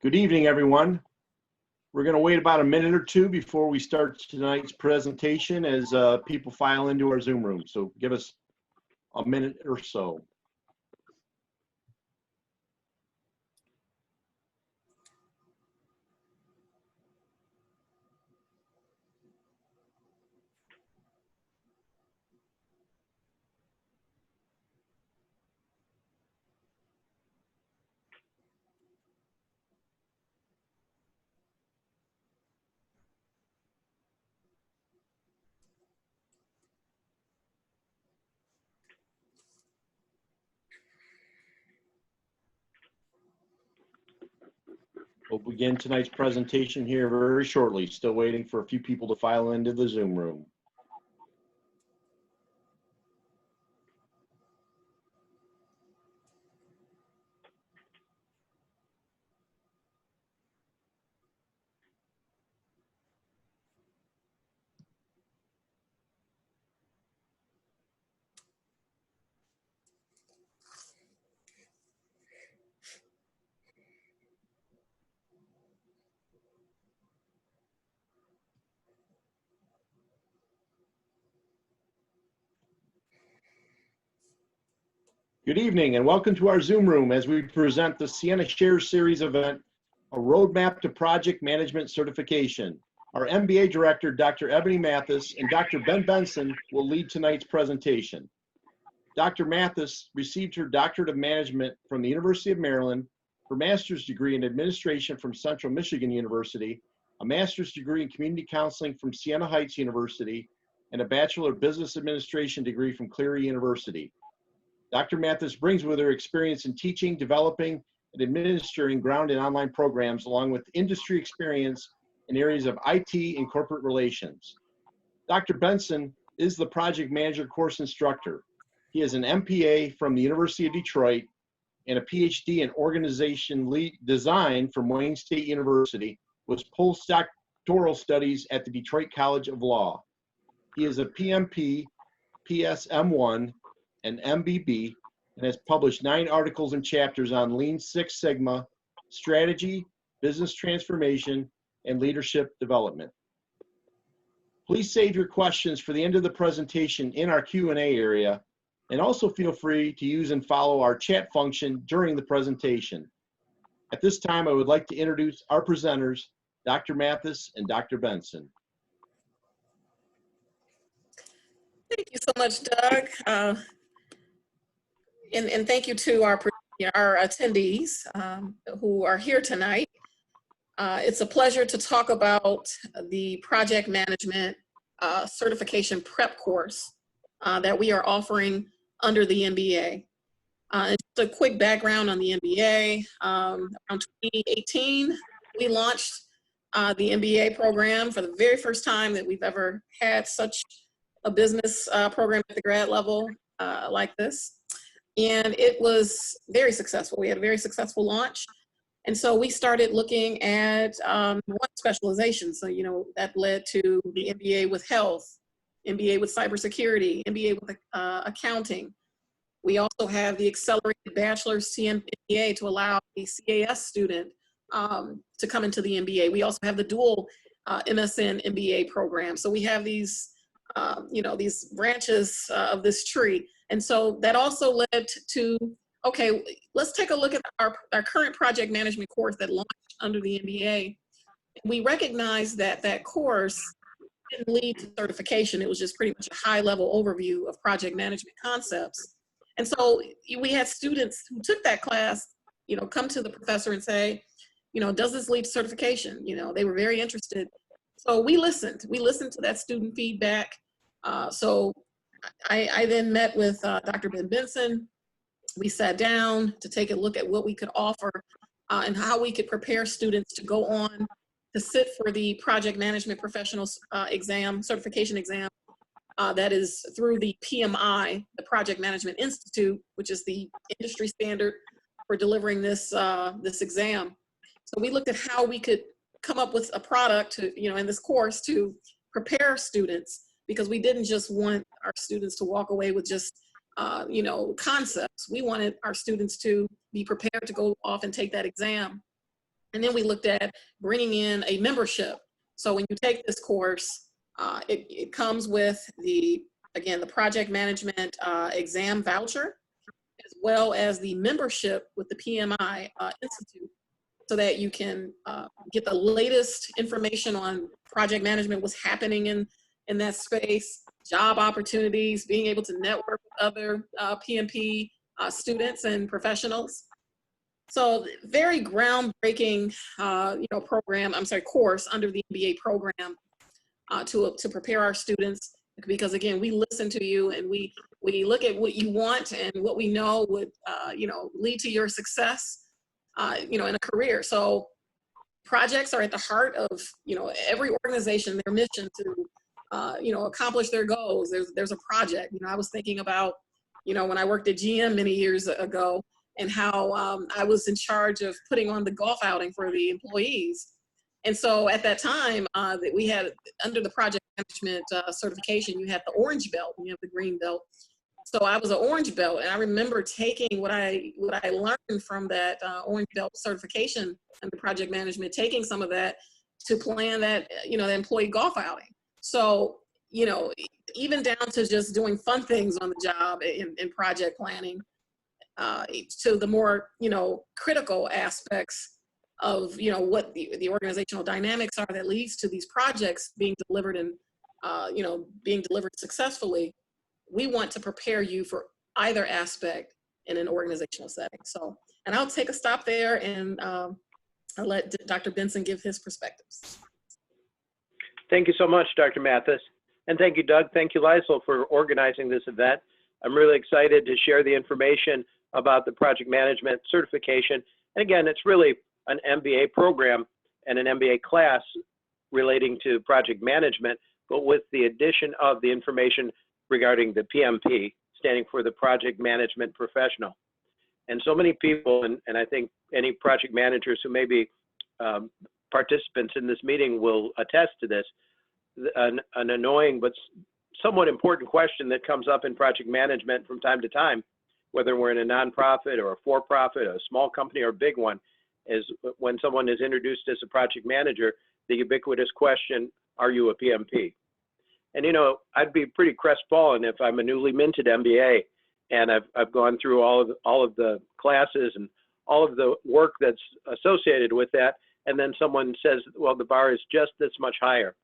Good evening, everyone. We're going to wait about a minute or two before we start tonight's presentation as people file into our Zoom room. So give us a minute or so. We'll begin tonight's presentation here very shortly. Still waiting for a few people to file into the Zoom room. Good evening and welcome to our Zoom room as we present the Siena Shares Series event, A Roadmap to Project Management Certification. Our MBA director, Dr. Eboni Mathis, and Dr. Benson will lead tonight's presentation. Dr. Mathis received her Doctorate of Management from the University of Maryland, her master's degree in administration from Central Michigan University, a master's degree in community counseling from Siena Heights University, and a Bachelor of Business Administration degree from Cleary University. Dr. Mathis brings with her experience in teaching, developing, and administering ground and online programs, along with industry experience in areas of IT and corporate relations. Dr. Benson is the project manager course instructor. He has an MPA from the University of Detroit and a PhD in organization design from Wayne State University, with postdoctoral studies at the Detroit College of Law. He is a PMP, PSM1, and MBB, and has published 9 articles and chapters on Lean Six Sigma, strategy, business transformation, and leadership development. Please save your questions for the end of the presentation in our Q&A area, and also feel free to use and follow our chat function during the presentation. At this time, I would like to introduce our presenters, Dr. Mathis and Dr. Benson. Thank you so much, Doug. And thank you to our attendees who are here tonight. It's a pleasure to talk about the project management certification prep course that we are offering under the MBA. And just a quick background on the MBA. Around 2018, we launched the MBA program for the very first time that we've ever had such a business program at the grad level like this. And it was very successful. We had a very successful launch. And so we started looking at one specialization. So, you know, that led to the MBA with health, MBA with cybersecurity, MBA with accounting. We also have the accelerated bachelor's MBA to allow the CAS student to come into the MBA. We also have the dual MSN MBA program. So we have these, you know, these branches of this tree. And so that also led to, okay, let's take a look at our current project management course that launched under the MBA. We recognized that that course didn't lead to certification. It was just pretty much a high-level overview of project management concepts. And so we had students who took that class, you know, come to the professor and say, you know, does this lead to certification? You know, they were very interested. So we listened to that student feedback. So I then met with Dr. Benson. We sat down to take a look at what we could offer and how we could prepare students to go on to sit for the project management professional exam, certification exam, that is through the PMI, the Project Management Institute, which is the industry standard for delivering this, this exam. So we looked at how we could come up with a product to, you know, in this course to prepare students, because we didn't just want our students to walk away with just, you know, concepts. We wanted our students to be prepared to go off and take that exam. And then we looked at bringing in a membership. So when you take this course, it comes with again, the project management exam voucher, as well as the membership with the PMI Institute, so that you can get the latest information on project management, what's happening in that space, job opportunities, being able to network with other PMP students and professionals. So very groundbreaking, course under the MBA program to prepare our students, because again, we listen to you and we look at what you want and what we know would, lead to your success, in a career. So projects are at the heart of, every organization, their mission to, accomplish their goals. There's a project. I was thinking about, when I worked at GM many years ago, and how I was in charge of putting on the golf outing for the employees. And so at that time, that we had, under the project management certification, you had the orange belt, and you have the green belt. So I was an orange belt, and I remember taking what I learned from that orange belt certification under project management, taking some of that to plan that, the employee golf outing. So, even down to just doing fun things on the job in project planning, to the more, critical aspects of, what the organizational dynamics are that leads to these projects being delivered and, being delivered successfully. We want to prepare you for either aspect in an organizational setting. So, and I'll take a stop there, and I'll let Dr. Benson give his perspectives. Thank you so much, Dr. Mathis. And thank you, Doug. Thank you, Lysel, for organizing this event. I'm really excited to share the information about the project management certification. And again, it's really an MBA program and an MBA class relating to project management, but with the addition of the information regarding the PMP, standing for the Project Management Professional. And so many people, and I think any project managers who may be participants in this meeting will attest to this, an annoying but somewhat important question that comes up in project management from time to time, whether we're in a nonprofit or a for-profit, a small company or a big one, is when someone is introduced as a project manager, the ubiquitous question, are you a PMP? And I'd be pretty crestfallen if I'm a newly minted MBA and I've gone through all of the classes and all of the work that's associated with that, and then someone says, well, the bar is just this much higher.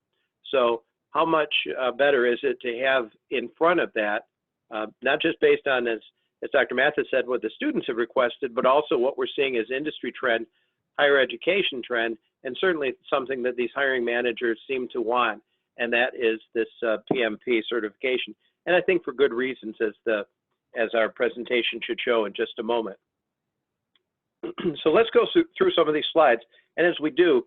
So how much better is it to have in front of that, not just based on, as Dr. Mathis said, what the students have requested, but also what we're seeing as industry trend, higher education trend, and certainly something that these hiring managers seem to want, and that is this PMP certification. And I think for good reasons, as our presentation should show in just a moment. So let's go through some of these slides. And as we do,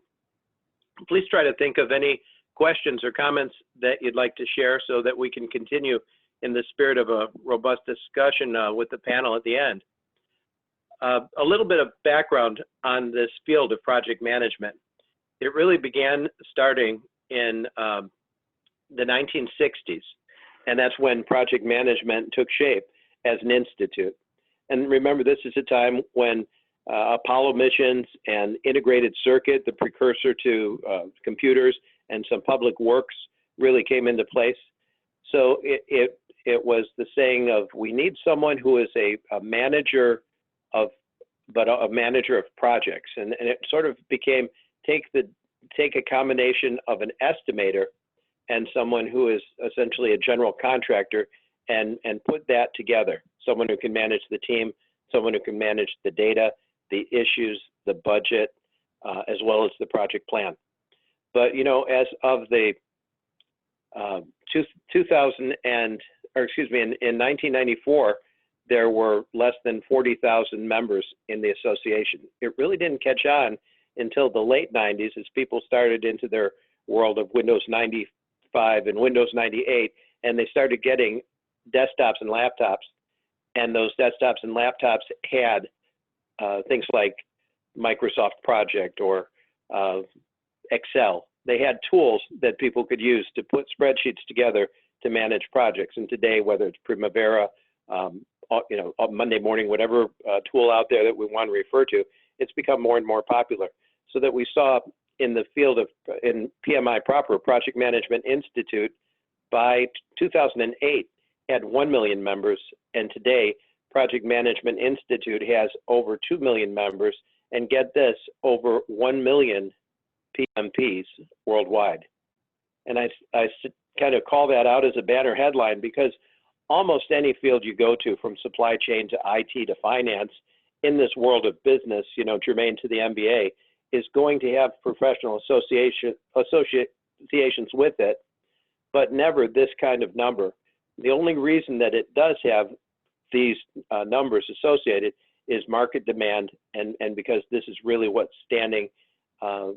please try to think of any questions or comments that you'd like to share so that we can continue in the spirit of a robust discussion with the panel at the end. A little bit of background on this field of project management. It really began starting in the 1960s, and that's when project management took shape as an institute. And remember, this is a time when Apollo missions and integrated circuit, the precursor to computers, and some public works really came into place. So it was the saying of, we need someone who is a manager of, but a manager of projects. And it sort of became, take a combination of an estimator and someone who is essentially a general contractor and put that together. Someone who can manage the team, someone who can manage the data, the issues, the budget, as well as the project plan. But as of the in 1994, there were less than 40,000 members in the association. It really didn't catch on until the late 90s as people started into their world of Windows 95 and Windows 98, and they started getting desktops and laptops. And those desktops and laptops had things like Microsoft Project or Excel. They had tools that people could use to put spreadsheets together to manage projects. And today, whether it's Primavera, Monday morning, whatever tool out there that we want to refer to, it's become more and more popular. so that we saw in the field of, in PMI proper, Project Management Institute, by 2008 had 1 million members, and today Project Management Institute has over 2 million members, and get this, over 1 million PMPs worldwide. And I kind of call that out as a banner headline because almost any field you go to, from supply chain to IT to finance, in this world of business, you know, germane to the MBA, is going to have professional associations with it, but never this kind of number. The only reason that it does have these numbers associated is market demand, and because this is really what's standing as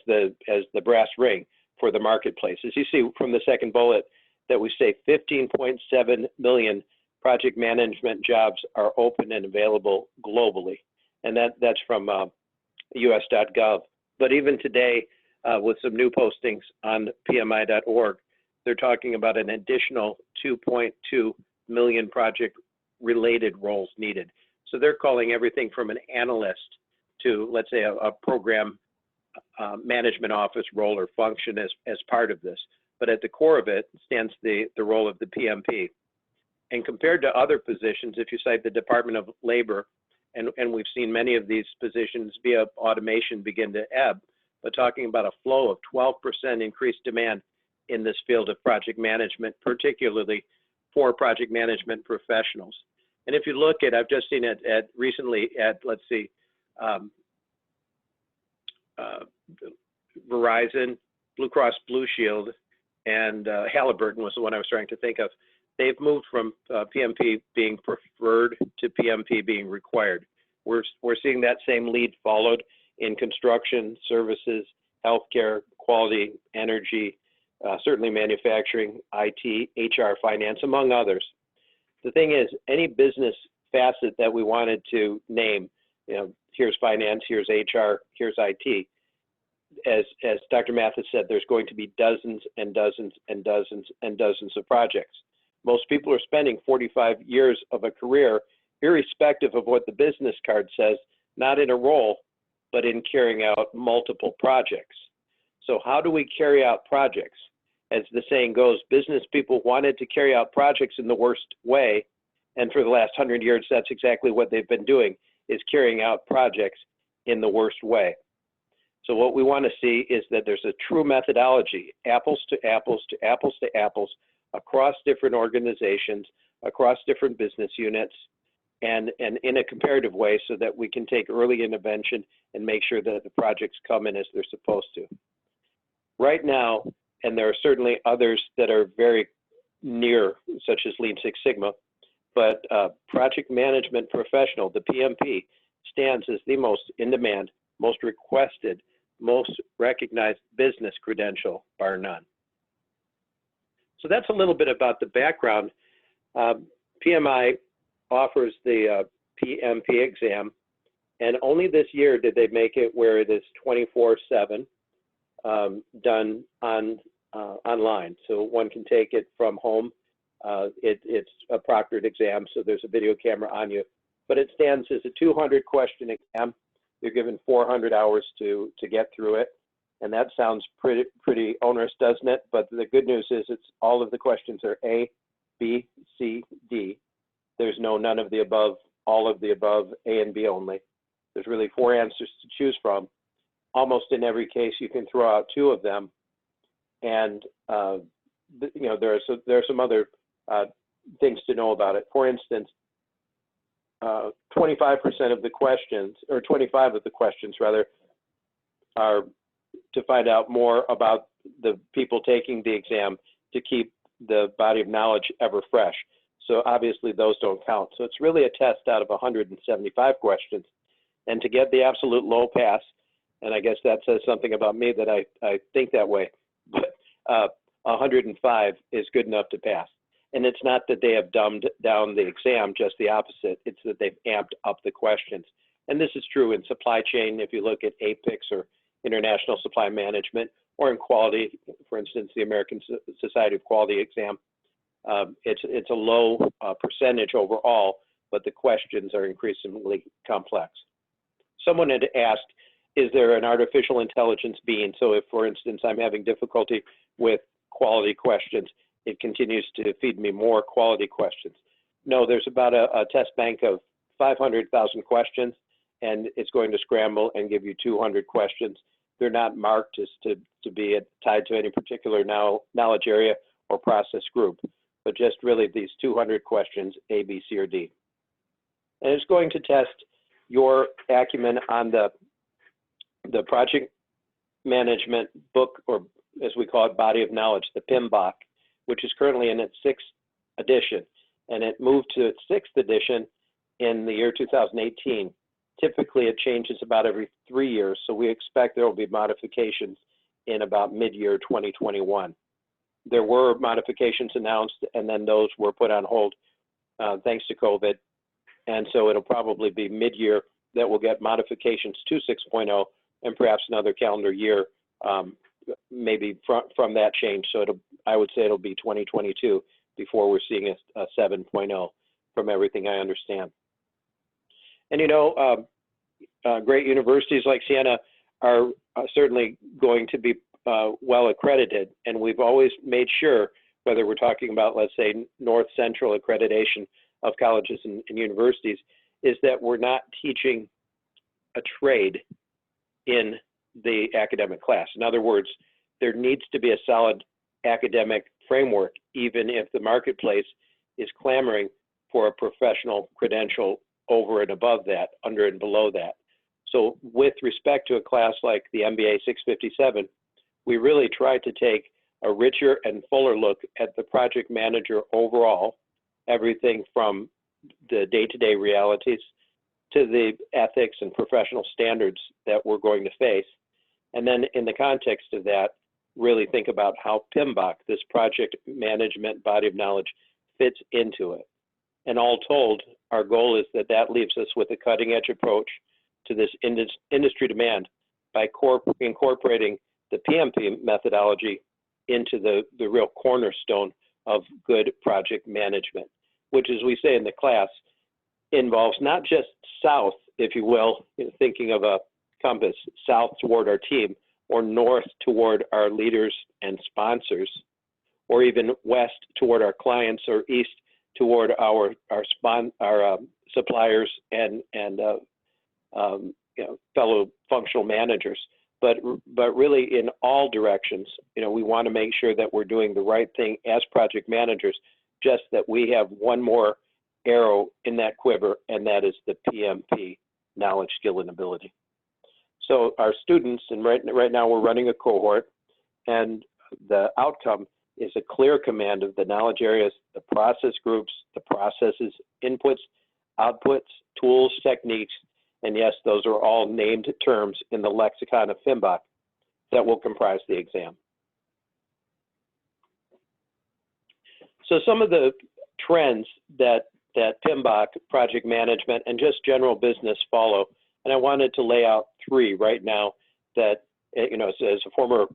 the brass ring for the marketplace. As you see from the second bullet, that we say 15.7 million project management jobs are open and available globally, and that's from us.gov. But even today, with some new postings on PMI.org, they're talking about an additional 2.2 million project-related roles needed. So they're calling everything from an analyst to, let's say, a program management office role or function as part of this. But at the core of it stands the role of the PMP. And compared to other positions, if you cite the Department of Labor, and we've seen many of these positions via automation begin to ebb, but talking about a flow of 12% increased demand in this field of project management, particularly for project management professionals. And if you look at, I've just seen it recently at, let's see, Verizon, Blue Cross Blue Shield, and Halliburton was the one I was trying to think of. They've moved from PMP being preferred to PMP being required. We're seeing that same lead followed in construction, services, healthcare, quality, energy, certainly manufacturing, IT, HR, finance, among others. The thing is, any business facet that we wanted to name, you know, here's finance, here's HR, here's IT. As Dr. Mathis said, there's going to be dozens and dozens and dozens and dozens of projects. Most people are spending 45 years of a career, irrespective of what the business card says, not in a role, but in carrying out multiple projects. So how do we carry out projects? As the saying goes, business people wanted to carry out projects in the worst way, and for the last 100 years, that's exactly what they've been doing, is carrying out projects in the worst way. So what we want to see is that there's a true methodology, apples to apples to apples to apples, across different organizations, across different business units, and in a comparative way, so that we can take early intervention and make sure that the projects come in as they're supposed to. Right now, and there are certainly others that are very near, such as Lean Six Sigma, but project management professional, the PMP, stands as the most in-demand, most requested, most recognized business credential, bar none. So that's a little bit about the background. PMI offers the PMP exam, and only this year did they make it where it is 24/7 done online. So one can take it from home. It's a proctored exam, so there's a video camera on you, but it stands as a 200 question exam. You're given 400 hours to get through it. And that sounds pretty onerous, doesn't it? But the good news is all of the questions are A, B, C, D. There's no none of the above, all of the above, A and B only. There's really 4 answers to choose from. Almost in every case, you can throw out 2 of them. And you know, there are some other things to know about it. For instance, 25% of the questions, or 25 of the questions rather, are to find out more about the people taking the exam to keep the body of knowledge ever fresh. So obviously those don't count. So it's really a test out of 175 questions. And to get the absolute low pass, and I guess that says something about me that I think that way, but 105 is good enough to pass. And it's not that they have dumbed down the exam, just the opposite. It's that they've amped up the questions. And this is true in supply chain. If you look at APICS or International Supply Management, or in quality, for instance, the American Society of Quality exam, it's a low percentage overall, but the questions are increasingly complex. someone had asked, is there an artificial intelligence being? So if, for instance, I'm having difficulty with quality questions, it continues to feed me more quality questions. No, there's about a test bank of 500,000 questions, and it's going to scramble and give you 200 questions. They're not marked as to be tied to any particular knowledge area or process group, but just really these 200 questions, A, B, C, or D. And it's going to test your acumen on the project management book, or as we call it, body of knowledge, the PMBoK, which is currently in its 6th edition. And it moved to its 6th edition in the year 2018. Typically, it changes about every 3 years, so we expect there will be modifications in about mid-year 2021. There were modifications announced, and then those were put on hold thanks to COVID. And so it'll probably be mid-year that we'll get modifications to 6.0, and perhaps another calendar year maybe from that change. So I would say it'll be 2022 before we're seeing a 7.0 from everything I understand. And you know, great universities like Siena are certainly going to be well accredited, and we've always made sure, whether we're talking about, let's say, North Central accreditation of colleges and universities, is that we're not teaching a trade in the academic class. In other words, there needs to be a solid academic framework, even if the marketplace is clamoring for a professional credential over and above that, under and below that. So with respect to a class like the MBA 657, we really tried to take a richer and fuller look at the project manager overall, everything from the day-to-day realities to the ethics and professional standards that we're going to face. And then in the context of that, really think about how PMBoK, this project management body of knowledge, fits into it. And all told, our goal is that that leaves us with a cutting-edge approach to this industry demand by incorporating the PMP methodology into the real cornerstone of good project management, which, as we say in the class, involves not just south, if you will, thinking of a compass, south toward our team, or north toward our leaders and sponsors, or even west toward our clients, or east toward our suppliers and fellow functional managers. But really, in all directions, we want to make sure that we're doing the right thing as project managers. Just that we have one more arrow in that quiver, and that is the PMP knowledge, skill, and ability. So our students, and right now we're running a cohort, and the outcome is a clear command of the knowledge areas, the process groups, the processes, inputs, outputs, tools, techniques, and yes, those are all named terms in the lexicon of PMBoK that will comprise the exam. So some of the trends that PMBoK, project management, and just general business follow, and I wanted to lay out 3 right now that, as a former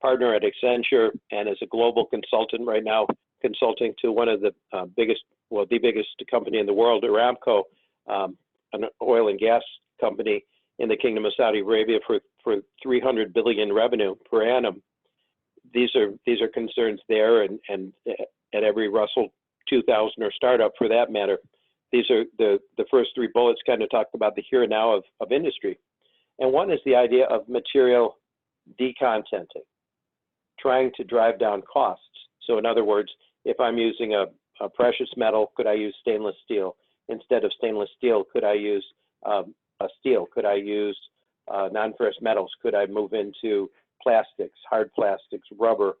partner at Accenture and as a global consultant right now, consulting to one of the biggest company in the world, Aramco, an oil and gas company in the Kingdom of Saudi Arabia for 300 billion revenue per annum. These are concerns there, and at every Russell 2000 or startup for that matter. These are the first 3 bullets kind of talked about the here and now of industry. And one is the idea of material decontenting, trying to drive down costs. So in other words, if I'm using a precious metal, could I use stainless steel? Instead of stainless steel, could I use a steel? Could I use non-ferrous metals? Could I move into plastics, hard plastics, rubber?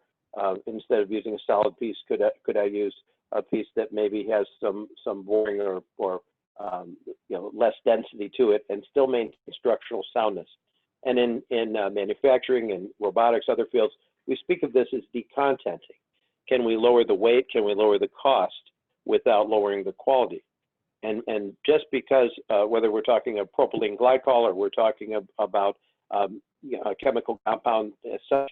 Instead of using a solid piece, could I use a piece that maybe has some boring or less density to it and still maintain structural soundness? And in manufacturing and robotics, other fields, we speak of this as decontenting. Can we lower the weight? Can we lower the cost without lowering the quality? And just because whether we're talking of propylene glycol or we're talking about a chemical compound as such,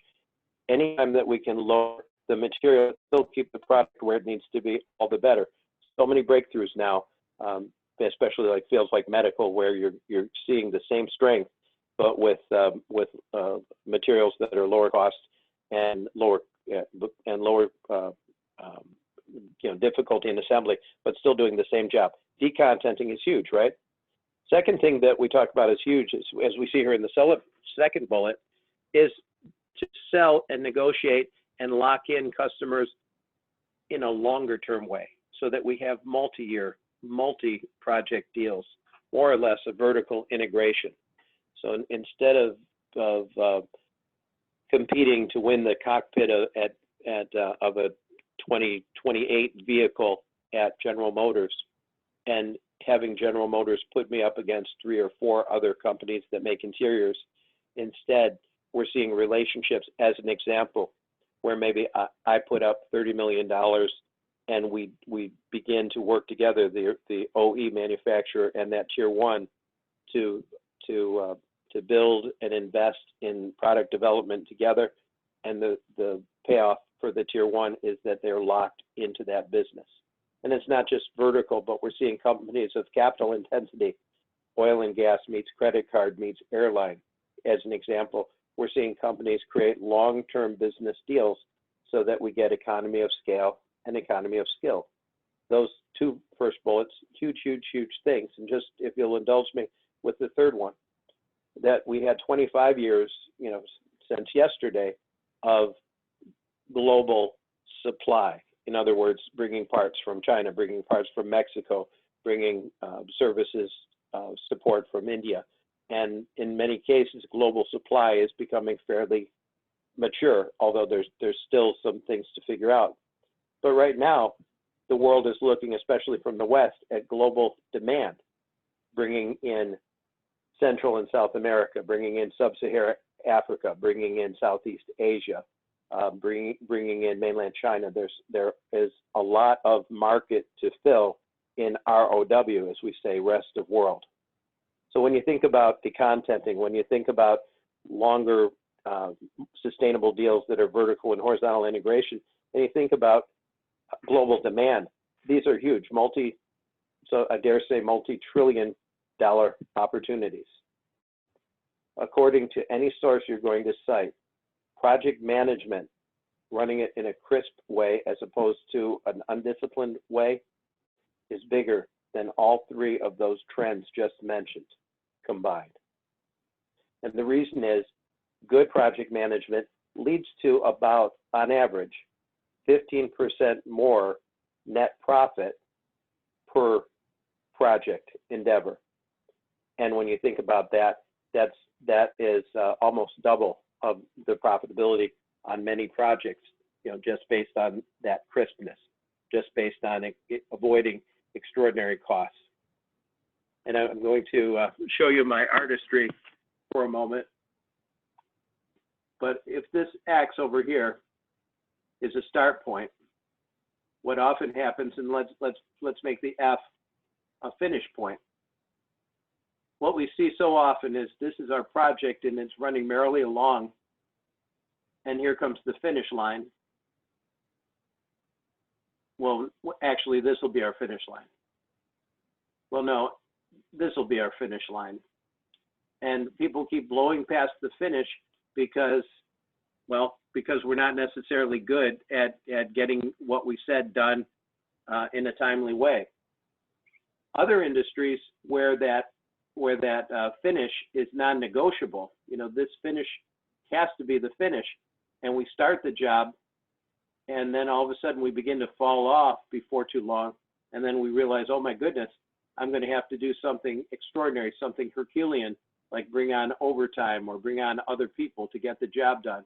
anytime that we can lower the material, still keep the product where it needs to be, all the better. So many breakthroughs now especially like fields like medical, where you're seeing the same strength, but with materials that are lower cost and lower difficulty in assembly, but still doing the same job. Decontenting is huge, right? Second thing that we talk about is huge, is, as we see here in the second bullet, is to sell and negotiate and lock in customers in a longer term way, so that we have multi-year, multi-project deals, more or less a vertical integration. So instead of competing to win the cockpit of a 2028 vehicle at General Motors, and having General Motors put me up against 3 or 4 other companies that make interiors, instead we're seeing relationships, as an example, where maybe I put up $30 million and we begin to work together, the OE manufacturer and that tier 1, to build and invest in product development together. And the payoff for the tier 1 is that they're locked into that business. And it's not just vertical, but we're seeing companies of capital intensity. Oil and gas meets credit card meets airline, as an example. We're seeing companies create long-term business deals so that we get economy of scale and economy of skill. Those 2 first bullets, huge, huge, huge things. And just, if you'll indulge me with the third one, that we had 25 years, since yesterday, of global supply. In other words, bringing parts from China, bringing parts from Mexico, bringing services support from India. And in many cases, global supply is becoming fairly mature, although there's still some things to figure out. But right now, the world is looking, especially from the West, at global demand, bringing in Central and South America, bringing in Sub-Saharan Africa, bringing in Southeast Asia, bringing in mainland China. There is a lot of market to fill in ROW, as we say, rest of world. So when you think about decontenting, when you think about longer sustainable deals that are vertical and horizontal integration, and you think about global demand, these are huge, so I dare say multi-trillion-dollar opportunities. According to any source you're going to cite, project management, running it in a crisp way as opposed to an undisciplined way, is bigger than all 3 of those trends just mentioned combined. And the reason is, good project management leads to about, on average, 15% more net profit per project endeavor. And when you think about that, that is almost double of the profitability on many projects, just based on that crispness, just based on avoiding extraordinary costs. And I'm going to show you my artistry for a moment. But if this X over here is a start point, what often happens, and let's make the F a finish point. What we see so often is this is our project and it's running merrily along, and here comes the finish line. Well, actually, this will be our finish line. Well, no, this will be our finish line. And people keep blowing past the finish because we're not necessarily good at getting what we said done in a timely way. Other industries where that finish is non-negotiable, this finish has to be the finish, and we start the job, and then all of a sudden we begin to fall off before too long, and then we realize, oh my goodness, I'm going to have to do something extraordinary, something Herculean, like bring on overtime or bring on other people to get the job done,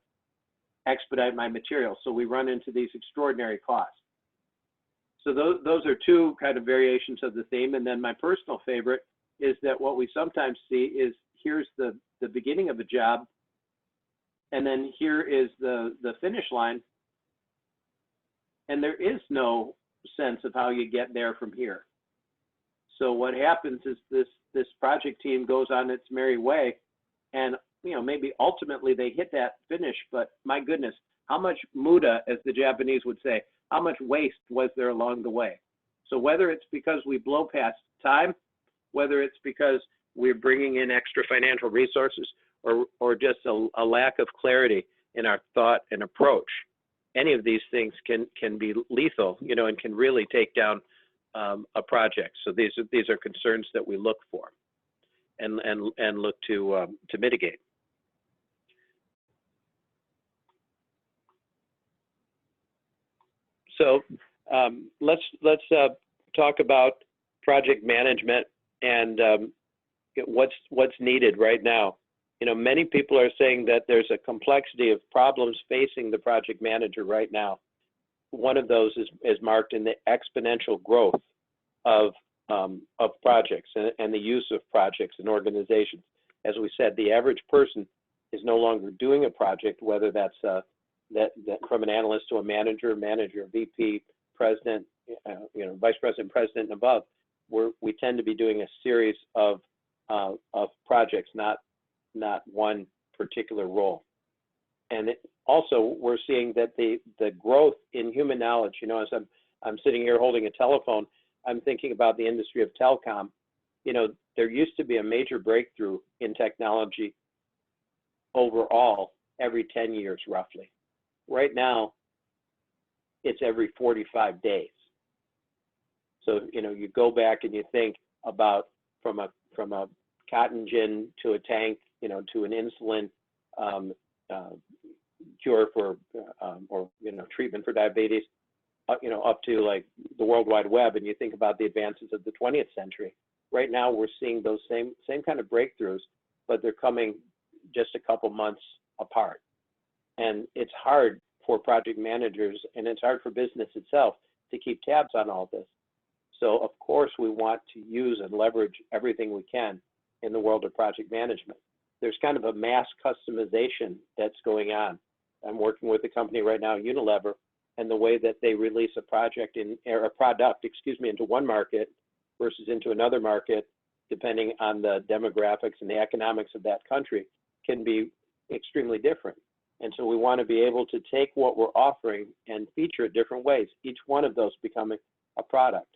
expedite my material. So we run into these extraordinary costs. So those are 2 kind of variations of the theme. And then my personal favorite is that what we sometimes see is, here's the beginning of a job, and then here is the finish line, and there is no sense of how you get there from here. So what happens is this project team goes on its merry way, and maybe ultimately they hit that finish, but my goodness, how much muda, as the Japanese would say, how much waste was there along the way? So whether it's because we blow past time, whether it's because we're bringing in extra financial resources or just a lack of clarity in our thought and approach. Any of these things can be lethal, you know, and can really take down a project. So these are concerns that we look for and look to mitigate. So let's talk about project management and what's needed right now. You know, many people are saying that there's a complexity of problems facing the project manager right now. One of those is marked in the exponential growth of projects and the use of projects in organizations. As we said, the average person is no longer doing a project, whether that's that from an analyst to a manager, VP, president, you know, vice president, president, and above. We tend to be doing a series of projects, not one particular role. And also, we're seeing that the growth in human knowledge, you know, as I'm sitting here holding a telephone, I'm thinking about the industry of telecom. You know, there used to be a major breakthrough in technology overall every 10 years, roughly. Right now, it's every 45 days. So, you know, you go back and you think about from a cotton gin to a tank, you know, to an insulin cure for or, you know, treatment for diabetes, you know, up to like the World Wide Web, and you think about the advances of the 20th century. Right now, we're seeing those same kind of breakthroughs, but they're coming just a couple months apart. And it's hard for project managers, and it's hard for business itself to keep tabs on all this. So of course, we want to use and leverage everything we can in the world of project management. There's kind of a mass customization that's going on. I'm working with a company right now, Unilever, and the way that they release a product into one market versus into another market, depending on the demographics and the economics of that country, can be extremely different. And so we want to be able to take what we're offering and feature it different ways, each one of those becoming a product.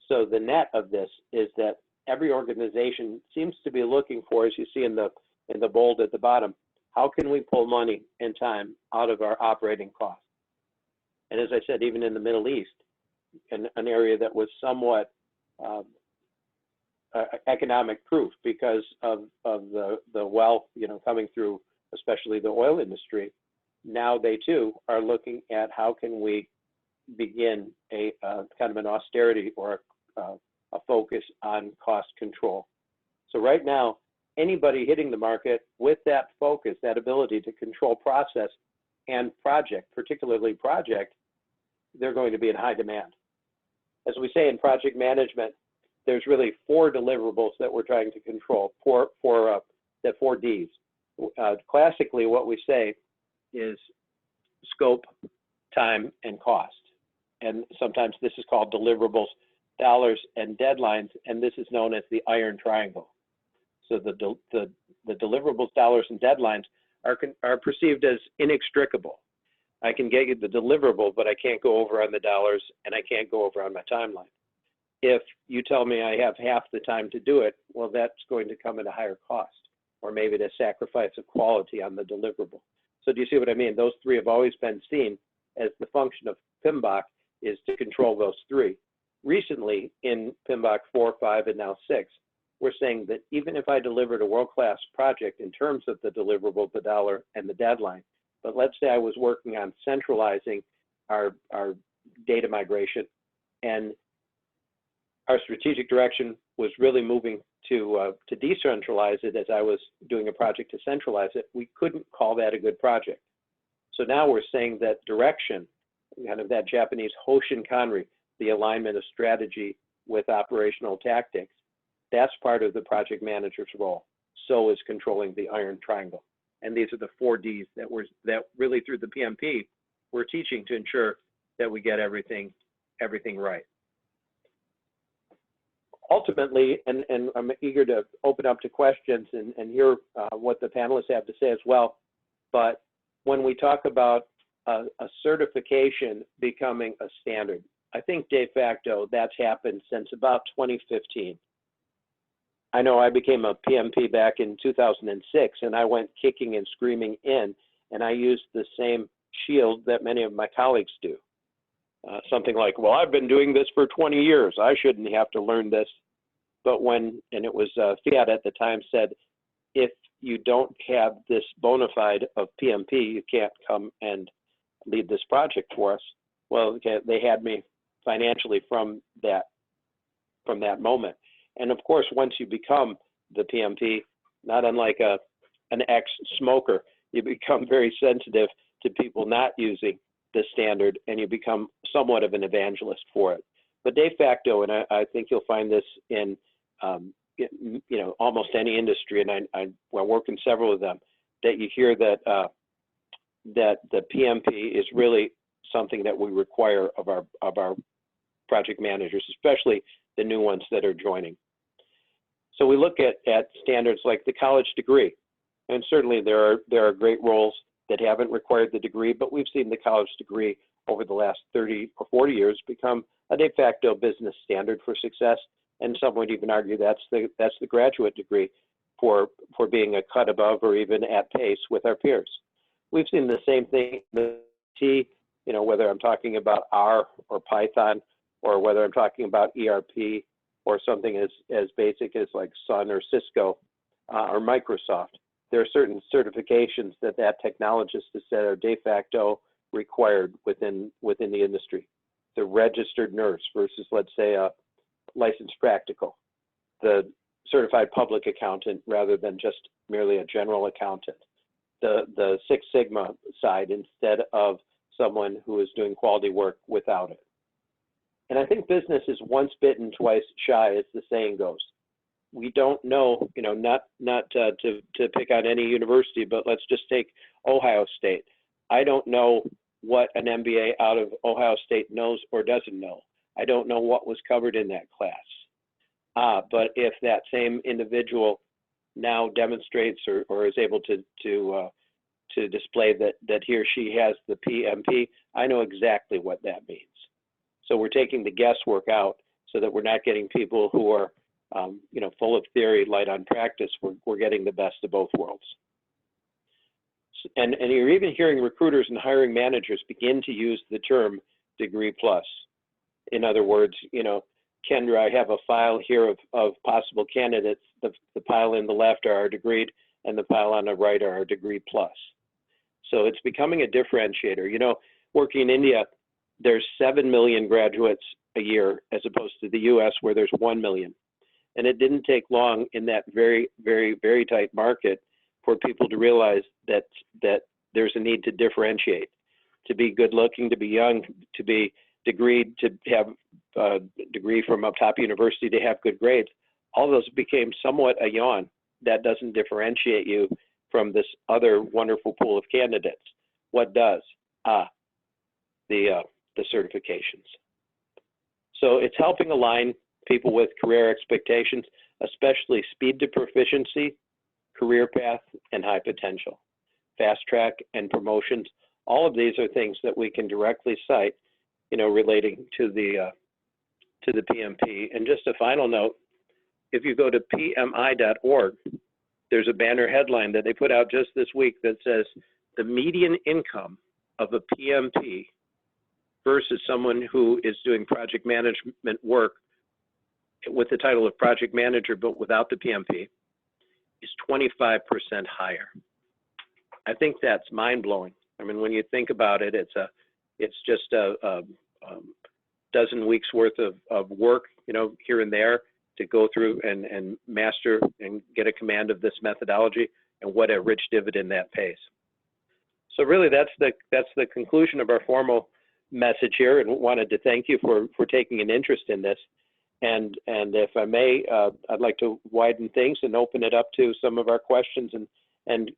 So the net of this is that every organization seems to be looking for, as you see in the bold at the bottom, how can we pull money and time out of our operating costs? And as I said, even in the Middle East, an area that was somewhat economic proof because of the wealth, you know, coming through, especially the oil industry. Now they too are looking at how can we begin a kind of an austerity or a focus on cost control. So right now, anybody hitting the market with that focus, that ability to control process and project, particularly project, they're going to be in high demand. As we say in project management, there's really 4 deliverables that we're trying to control, the 4 Ds. Classically, what we say is scope, time, and cost. And sometimes this is called deliverables, dollars, and deadlines, and this is known as the iron triangle. So the deliverables, dollars, and deadlines are perceived as inextricable. I can get you the deliverable, but I can't go over on the dollars, and I can't go over on my timeline. If you tell me I have half the time to do it, well, that's going to come at a higher cost, or maybe the sacrifice of quality on the deliverable. So do you see what I mean? Those 3 have always been seen as the function of PMBoK is to control those 3. Recently, in PMBoK 4, 5, and now 6, we're saying that even if I delivered a world-class project in terms of the deliverable, the dollar, and the deadline, but let's say I was working on centralizing our data migration, and our strategic direction was really moving to decentralize it as I was doing a project to centralize it, we couldn't call that a good project. So now we're saying that direction, kind of that Japanese Hoshin Kanri, the alignment of strategy with operational tactics, that's part of the project manager's role. So is controlling the iron triangle. And these are the 4 Ds that really through the PMP, we're teaching to ensure that we get everything right. Ultimately, and I'm eager to open up to questions and hear what the panelists have to say as well, but when we talk about a certification becoming a standard, I think de facto that's happened since about 2015. I know I became a PMP back in 2006, and I went kicking and screaming in, and I used the same shield that many of my colleagues do. Something like, well, I've been doing this for 20 years. I shouldn't have to learn this. But when, and it was Fiat at the time said, if you don't have this bona fide of PMP, you can't come and lead this project for us. Well, they had me financially from that moment. And of course, once you become the PMP, not unlike an ex-smoker, you become very sensitive to people not using the standard, and you become somewhat of an evangelist for it. But de facto, and I think you'll find this in almost any industry, and I work in several of them, that you hear that that the PMP is really something that we require of our project managers, especially the new ones that are joining. So we look at standards like the college degree, and certainly there are great roles that haven't required the degree, but we've seen the college degree over the last 30 or 40 years become a de facto business standard for success, and some would even argue that's the graduate degree for being a cut above or even at pace with our peers. We've seen the same thing in the whether I'm talking about R or Python, or whether I'm talking about ERP or something as basic as like Sun or Cisco or Microsoft. There are certain certifications that technologist has said are de facto required within the industry. The registered nurse versus, let's say, a licensed practical. The certified public accountant rather than just merely a general accountant. The Six Sigma side instead of someone who is doing quality work without it. And I think business is once bitten, twice shy, as the saying goes. We don't know, not to pick on any university, but let's just take Ohio State. I don't know what an MBA out of Ohio State knows or doesn't know. I don't know what was covered in that class. But if that same individual now demonstrates or is able to display that he or she has the PMP, I know exactly what that means. So we're taking the guesswork out so that we're not getting people who are full of theory, light on practice. We're getting the best of both worlds. And you're even hearing recruiters and hiring managers begin to use the term degree plus. In other words, Kendra, I have a file here of possible candidates. The pile in the left are our degreed, and the pile on the right are our degree plus. So it's becoming a differentiator. Working in India, there's 7 million graduates a year as opposed to the US where there's 1 million. And it didn't take long in that very, very, very tight market for people to realize that there's a need to differentiate, to be good looking, to be young, to be degreed, to have a degree from a top university, to have good grades. All those became somewhat a yawn. That doesn't differentiate you from this other wonderful pool of candidates. What does? The certifications. So it's helping align people with career expectations, especially speed to proficiency, career path, and high potential. Fast track and promotions. All of these are things that we can directly cite, relating to the PMP. And just a final note, if you go to PMI.org, there's a banner headline that they put out just this week that says the median income of a PMP versus someone who is doing project management work with the title of project manager but without the PMP is 25% higher. I think that's mind-blowing. I mean, when you think about it, it's just a dozen weeks worth of work, here and there to go through and master and get a command of this methodology, and what a rich dividend that pays. So really, that's the conclusion of our formal message here, and wanted to thank you for taking an interest in this. And if I may, I'd like to widen things and open it up to some of our questions and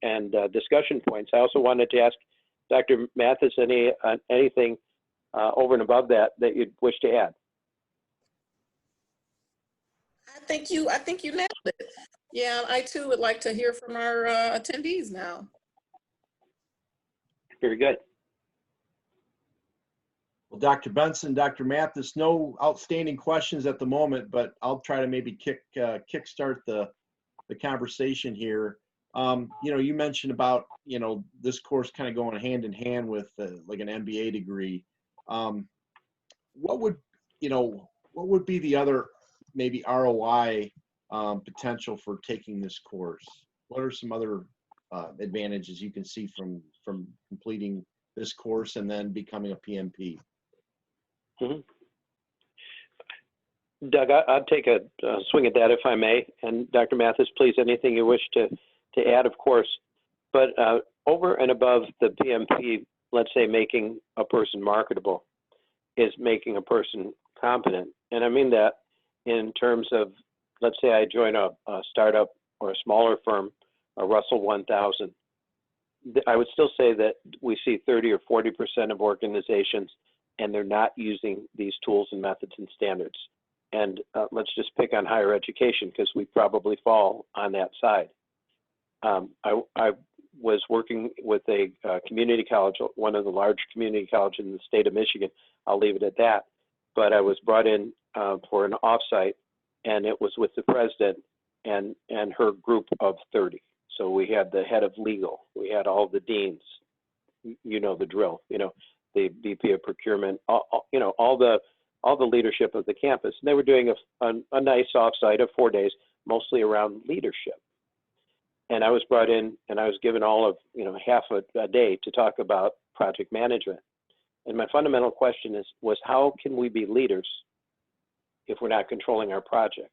discussion points. I also wanted to ask Dr. Mathis anything over and above that you'd wish to add. I think you nailed it. Yeah, I too would like to hear from our attendees now. Very good. Well, Dr. Benson, Dr. Mathis, no outstanding questions at the moment, but I'll try to maybe kickstart the conversation here. You mentioned about, this course kind of going hand in hand with like an MBA degree. What would be the other maybe ROI potential for taking this course? What are some other advantages you can see from completing this course and then becoming a PMP? Mm-hmm. Doug, I'll take a swing at that if I may. And Dr. Mathis, please, anything you wish to add, of course. But over and above the PMP, let's say making a person marketable, is making a person competent. And I mean that in terms of, let's say I join a startup or a smaller firm, a Russell 1000. I would still say that we see 30 or 40% of organizations, and they're not using these tools and methods and standards. And let's just pick on higher education because we probably fall on that side. I was working with a community college, one of the large community colleges in the state of Michigan. I'll leave it at that. But I was brought in for an offsite, and it was with the president and her group of 30. So we had the head of legal, we had all the deans, you know the drill, the VP of procurement, all the leadership of the campus. And they were doing a nice offsite of 4 days, mostly around leadership. And I was brought in, and I was given all of half a day to talk about project management. And my fundamental question was how can we be leaders if we're not controlling our projects?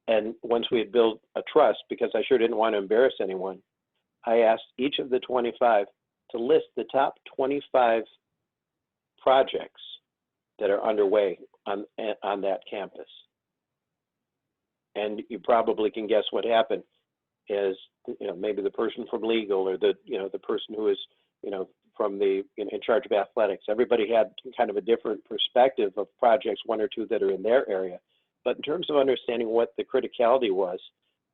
And once we had built a trust, because I sure didn't want to embarrass anyone, I asked each of the 25 to list the top 25 projects that are underway on that campus. And you probably can guess what happened is, maybe the person from legal or the person who is, from the in charge of athletics. Everybody had kind of a different perspective of projects, one or two that are in their area. But in terms of understanding what the criticality was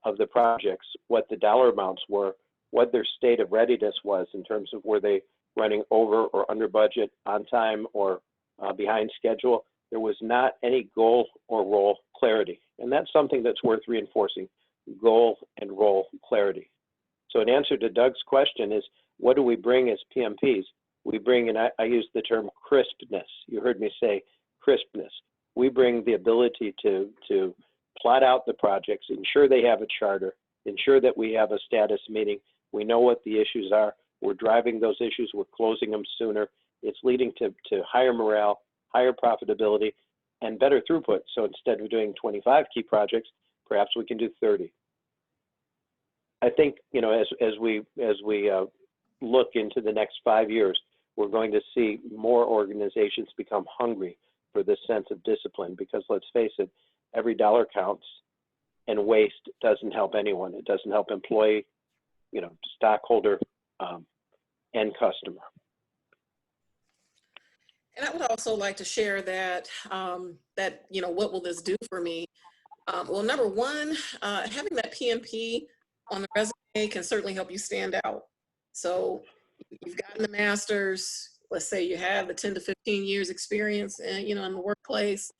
of the projects, what the dollar amounts were, what their state of readiness was in terms of were they running over or under budget, on time or behind schedule, there was not any goal or role clarity. And that's something that's worth reinforcing, goal and role clarity. So in answer to Doug's question is, what do we bring as PMPs? We bring, and I use the term crispness. You heard me say crispness. We bring the ability to plot out the projects, ensure they have a charter, ensure that we have a status meeting. We know what the issues are. We're driving those issues. We're closing them sooner. It's leading to higher morale, higher profitability, and better throughput. So instead of doing 25 key projects, perhaps we can do 30. I think, as we look into the next 5 years, we're going to see more organizations become hungry for this sense of discipline, because let's face it, every dollar counts, and waste doesn't help anyone. It doesn't help employee, stockholder, and customer. And I would also like to share that, what will this do for me? Well, number one, having that PMP on the resume can certainly help you stand out. So you've gotten the master's, let's say you have the 10 to 15 years experience in the workplace,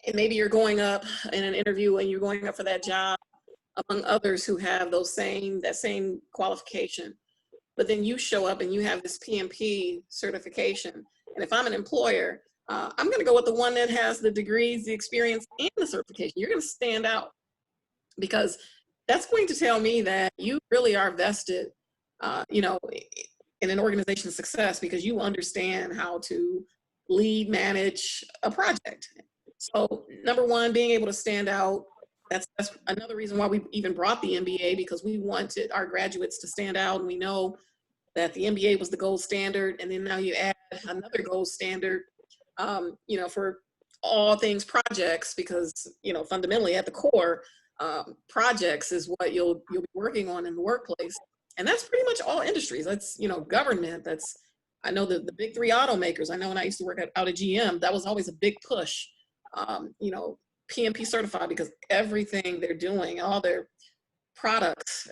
and maybe you're going up in an interview and you're going up for that job among others who have that same qualification. But then you show up and you have this PMP certification. And if I'm an employer, I'm going to go with the one that has the degrees, the experience, and the certification. You're going to stand out, because that's going to tell me that you really are vested, in an organization's success, because you understand how to lead, manage a project. So number one, being able to stand out. That's another reason why we even brought the MBA, because we wanted our graduates to stand out. And we know that the MBA was the gold standard. And then now you add another gold standard, for all things projects, because, fundamentally at the core, projects is what you'll be working on in the workplace. And that's pretty much all industries. That's, government. I know the big three automakers. I know when I used to work out at GM, that was always a big push, PMP certified, because everything they're doing, all their products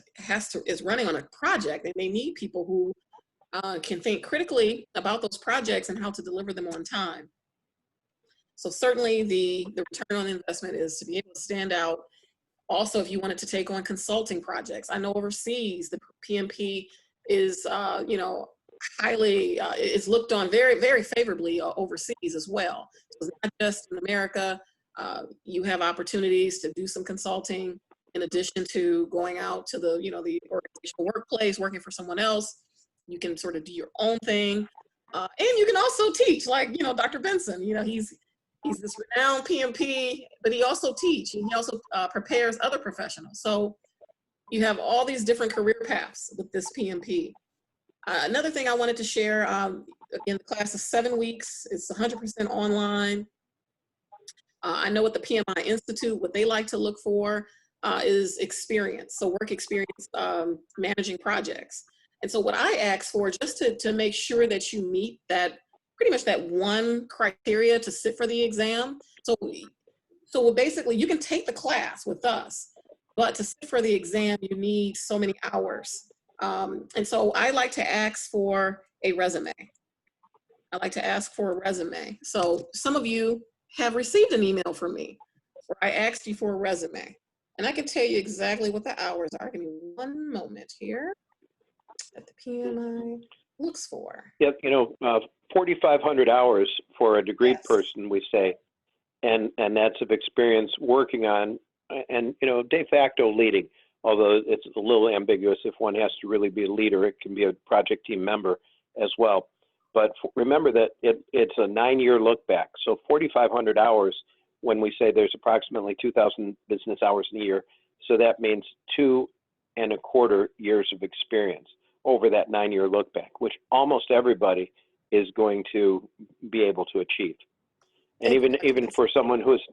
is running on a project, and they need people who can think critically about those projects and how to deliver them on time. So certainly the return on investment is to be able to stand out. Also, if you wanted to take on consulting projects, I know overseas the PMP is, you know, highly, it's looked on very, very favorably overseas as well. So it's not just in America. You have opportunities to do some consulting in addition to going out to the, you know, the organizational workplace, working for someone else. You can sort of do your own thing. And you can also teach, like, you know, Dr. Benson, you know, he's this renowned PMP, but he also teaches, and he also prepares other professionals. So you have all these different career paths with this PMP. Another thing I wanted to share, again, the class is 7 weeks. It's 100% online. I know at the PMI Institute, what they like to look for is experience, so work experience managing projects. And so what I ask for, just to make sure that you meet that, pretty much that one criteria to sit for the exam. So basically you can take the class with us, but to sit for the exam, you need so many hours. And so I like to ask for a resume. I like to ask for a resume. So some of you have received an email from me where I asked you for a resume. And I can tell you exactly what the hours are. Give me one moment here that the PMI looks for. Yep, you know, 4,500 hours for a degreed Yes. person, we say, and that's of experience working on, and, you know, de facto leading, although it's a little ambiguous if one has to really be a leader. It can be a project team member as well. But remember that it's a 9-year look back. So 4,500 hours, when we say there's approximately 2,000 business hours in a year, so that means 2.25 years of experience over that 9-year look back, which almost everybody is going to be able to achieve. And even for someone who's,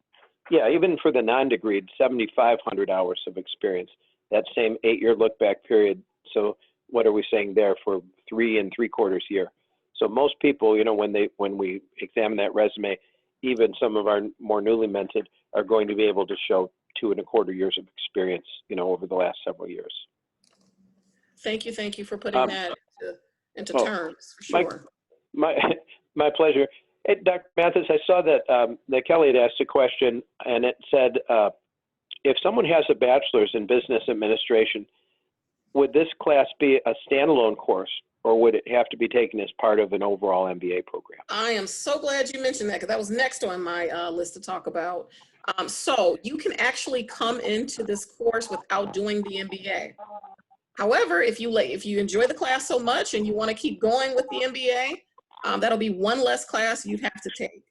yeah, even for the non-degreed, 7,500 hours of experience, that same 8-year look back period. So what are we saying there for 3.75 years? So most people, you know, when we examine that resume, even some of our more newly minted are going to be able to show 2.25 years of experience, you know, over the last several years. Thank you for putting that into terms, for sure. My pleasure. Hey, Dr. Mathis, I saw that, that Kelly had asked a question, and it said, if someone has a bachelor's in business administration, would this class be a standalone course, or would it have to be taken as part of an overall MBA program? I am so glad you mentioned that, because that was next on my list to talk about. So you can actually come into this course without doing the MBA. However, if you enjoy the class so much and you want to keep going with the MBA, that'll be one less class you'd have to take.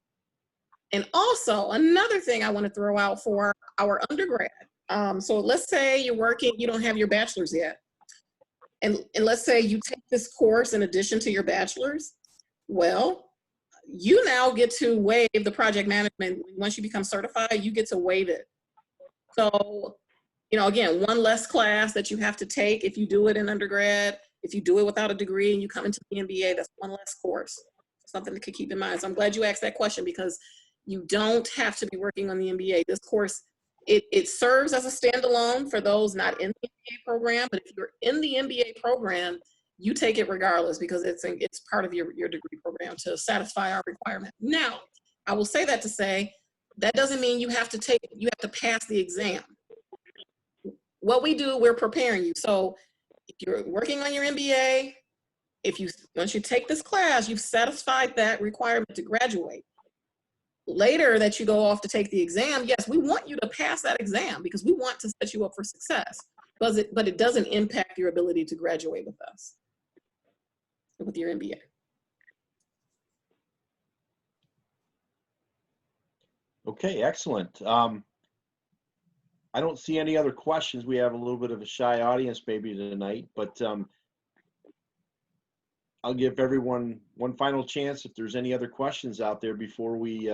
And also another thing I want to throw out for our undergrad. So let's say you're working, you don't have your bachelor's yet. And let's say you take this course in addition to your bachelor's. Well, you now get to waive the project management. Once you become certified, you get to waive it. So, you know, again, one less class that you have to take if you do it in undergrad. If you do it without a degree and you come into the MBA, that's one less course. Something to keep in mind. So I'm glad you asked that question, because you don't have to be working on the MBA. This course, it serves as a standalone for those not in the MBA program, but if you're in the MBA program, you take it regardless, because it's part of your degree program to satisfy our requirement. Now, I will say that to say, that doesn't mean you have to pass the exam. What we do, we're preparing you. So if you're working on your MBA, once you take this class, you've satisfied that requirement to graduate. Later that you go off to take the exam, yes, we want you to pass that exam because we want to set you up for success, but it doesn't impact your ability to graduate with us, with your MBA. Okay, excellent. I don't see any other questions. We have a little bit of a shy audience maybe tonight, but I'll give everyone one final chance if there's any other questions out there before we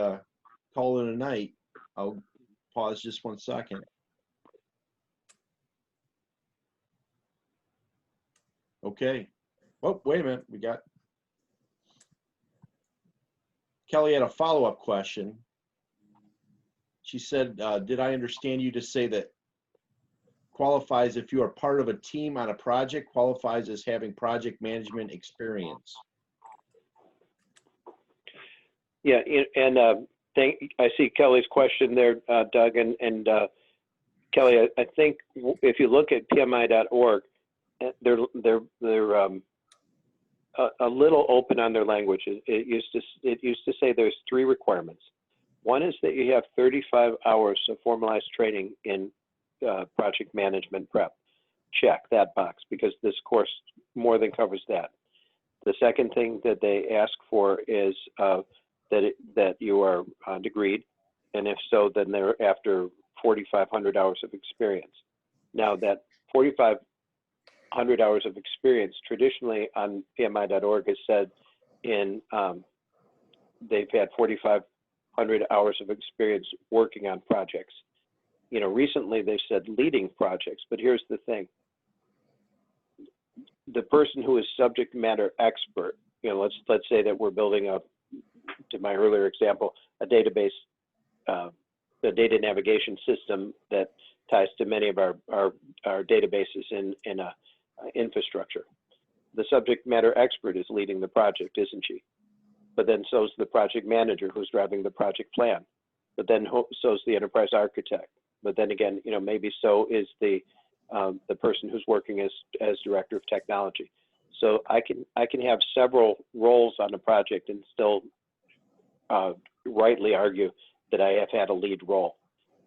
call it a night. I'll pause just 1 second. Okay. Oh, wait a minute. Kelly had a follow-up question. She said, did I understand you to say that qualifies if you are part of a team on a project, qualifies as having project management experience. Yeah, and I see Kelly's question there, Doug, and Kelly, I think if you look at PMI.org, they're a little open on their language. It used to say there's 3 requirements. One is that you have 35 hours of formalized training in project management prep. Check that box, because this course more than covers that. The second thing that they ask for is that you are degreed, and if so, then they're after 4,500 hours of experience. Now, that 4,500 hours of experience traditionally on PMI.org is said in they've had 4,500 hours of experience working on projects. You know, recently they've said leading projects, but here's the thing. The person who is subject matter expert, you know, let's say that we're building to my earlier example, a database, the data navigation system that ties to many of our databases in a infrastructure. The subject matter expert is leading the project, isn't she? But then so's the project manager who's driving the project plan. But then so's the enterprise architect. But then again, you know, maybe so is the person who's working as director of technology. So I can have several roles on a project and still rightly argue that I have had a lead role.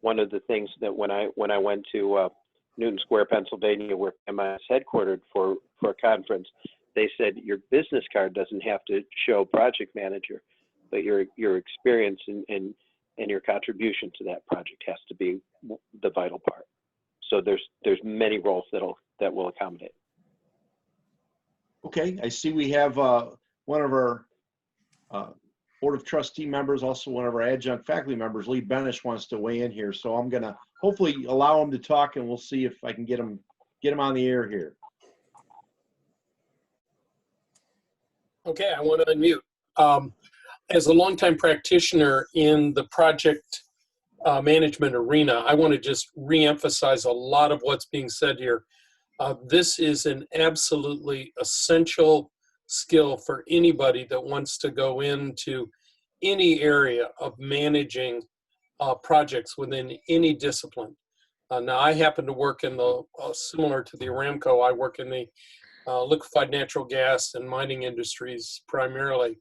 One of the things that when I went to Newton Square, Pennsylvania, where PMI is headquartered for a conference, they said your business card doesn't have to show project manager, but your experience and your contribution to that project has to be the vital part. So there's many roles that will accommodate. Okay, I see we have one of our Board of Trustee members, also one of our adjunct faculty members, Lee Benish, wants to weigh in here. So I'm gonna hopefully allow him to talk, and we'll see if I can get him on the air here. Okay, I want to unmute. As a longtime practitioner in the project management arena, I want to just reemphasize a lot of what's being said here. This is an absolutely essential skill for anybody that wants to go into any area of managing projects within any discipline. Now, I happen to work in the, similar to the Aramco, I work in the liquefied natural gas and mining industries primarily.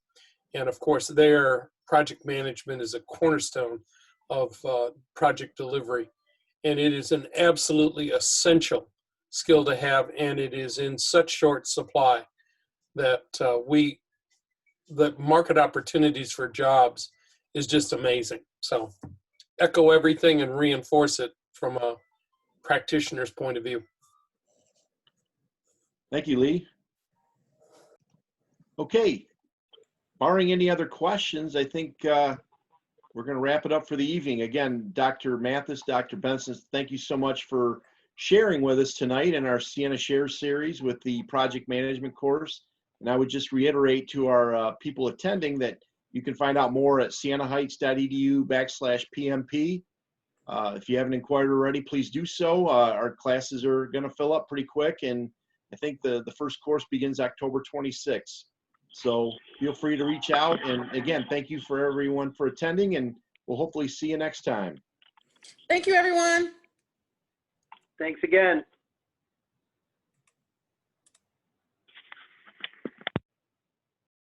And of course, there, project management is a cornerstone of project delivery. And it is an absolutely essential skill to have, and it is in such short supply that the market opportunities for jobs is just amazing. So echo everything and reinforce it from a practitioner's point of view. Thank you, Lee. Okay, barring any other questions, I think we're going to wrap it up for the evening. Again, Dr. Mathis, Dr. Benson, thank you so much for sharing with us tonight in our Siena Shares series with the project management course. And I would just reiterate to our people attending that you can find out more at sienaheights.edu/PMP. If you haven't inquired already, please do so. Our classes are going to fill up pretty quick, and I think the first course begins October 26th. So feel free to reach out. And again, thank you for everyone for attending, and we'll hopefully see you next time. Thank you, everyone. Thanks again.